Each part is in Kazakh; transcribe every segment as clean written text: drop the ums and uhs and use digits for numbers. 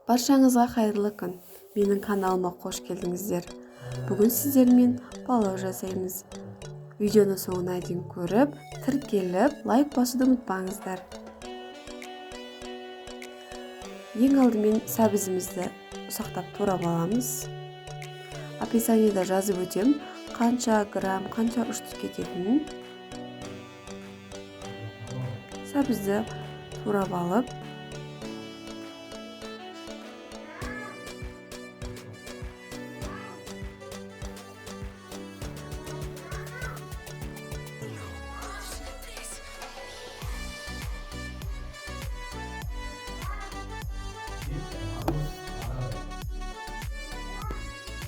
Баршаңызға қайырлы күн. Менің каналыма қош келдіңіздер. Бүгін сіздермен палау жасаймыз. Видеоны соңына дейін көріп, тіркеліп, лайк басуды ұмытпаңыздар. Ең алдымен сәбізімізді ұсақтап турап аламыз. Описаниеда жазып өтем, қанша грамм, қанша ұшты кететінін. Сәбізді турап алып,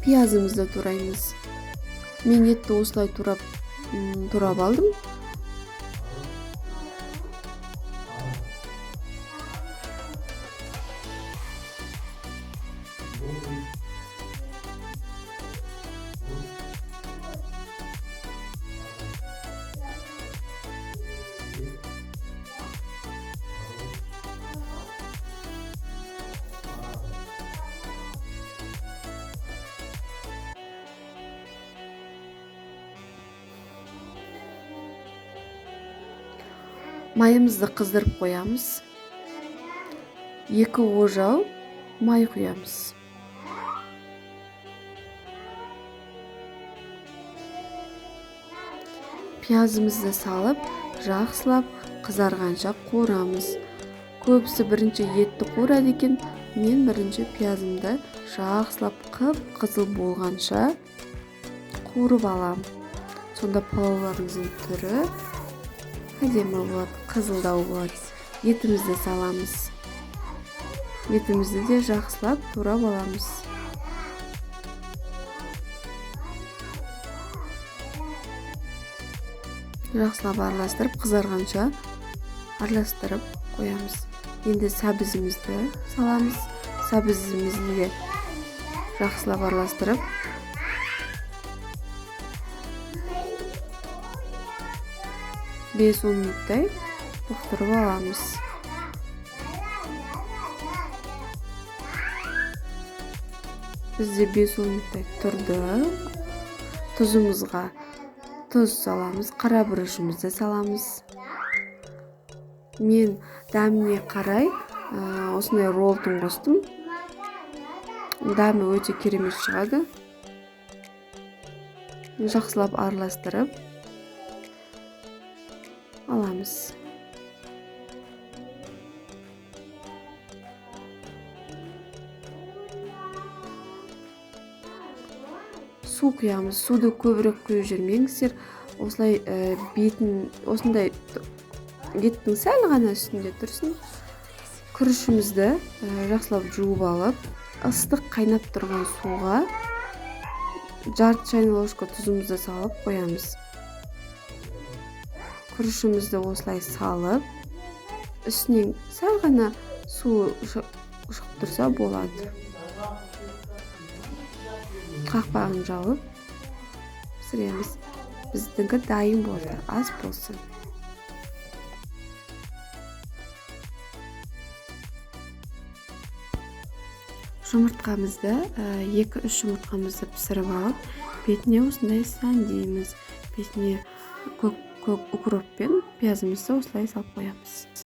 пиязымызды тураймыз. Мен етті осылай турап алдым. Майымызды қыздырып қоямыз. 2 ожау май құямыз. Пиязымызды салып, жақсылап қызарғанша қуырамыз. Көбісі бірінші етті қуырады екен, мен бірінші пиязымды жақсылап қып-қызыл болғанша қуырып алам. Сонда палауларымыздың түрі әдемі болады, қызылдау болады. Етімізді саламыз. Етімізді де жақсылап турап аламыз. Жақсылап араластырып, қызарғанша араластырып қоямыз. Енді сәбізімізді саламыз. Сәбізімізді де жақсылап араластырып, 5-10 минуттай тоқтырып аламыз. Бізде 5-10 минуттай тұрды. Тұзымызға тұз саламыз, қара бұрышымызды саламыз. Мен дәміне қарай осындай роллтон қостым. Дәмі өте керемет шығады. Жақсылап араластырып аламыз. Су құямыз. Суды көбірек құйып жүрмеңіздер. Осылай бетін, осындай еттің сәл ғана үстінде тұрсын. Күрішімізді жақсылап жуып алып, ыстық қайнап тұрған суға жарты шайны ложка тұзымызды салып қоямыз. Күрішімізді осылай салып, үстінен сәл ғана су шығып тұрса болады. Қақпағын жауып пісіреміз. Біздіңкі дайын болды, аз болсын. Жұмыртқамызды, 2-3 жұмыртқамызды пісіріп алып, бетіне осындай сәндейміз. Бетіне көк укроппен пиязымызды осылай салып қоямыз.